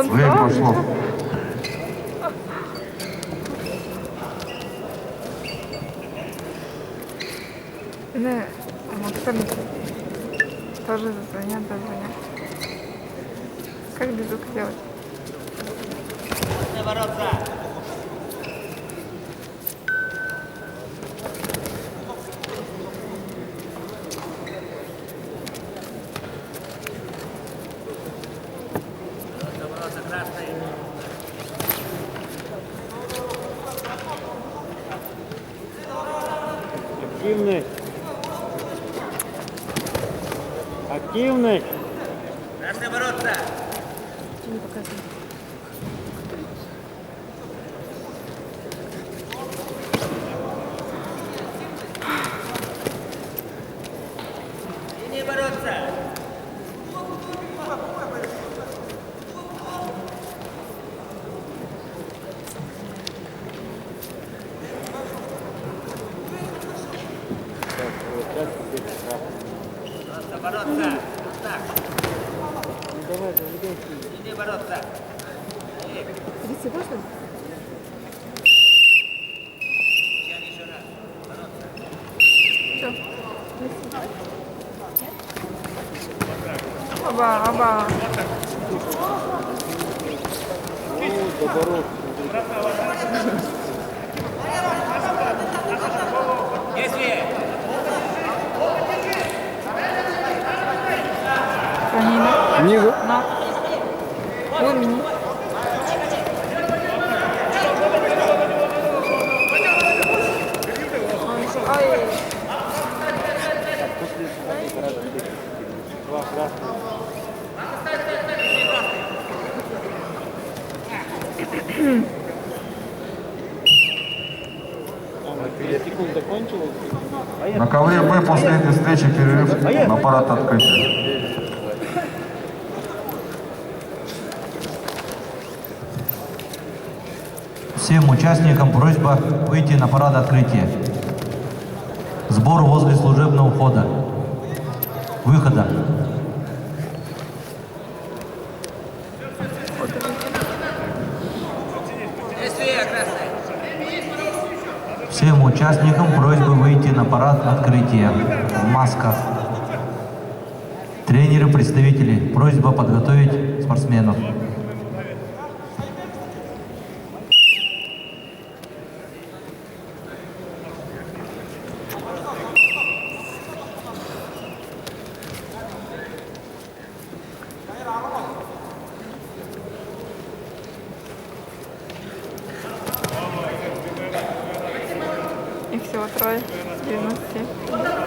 Время прошло. 네, Максим тоже дозвонят. Как беззвук сделать? Активный. Активный. Красные ворота. Не показывай. Синие ворота. Красные ворота. Так. Давай, заведем. Синие ворота. 30 можно? Сейчас еще раз. Ворота. Все. Оба. Доборов. Действие. Ранина. Ниже. На. Лумини. Ай. Два красных. Секунд закончил. На ковре Б после этой встречи перерыв на парад открытия. Всем участникам просьба выйти на парад открытия. Сбор возле служебного входа. Выхода. Действие. Красные. Всем участникам просьба выйти на парад открытия в масках. Тренеры, представители, просьба подготовить спортсменов. Их всего трое. 97.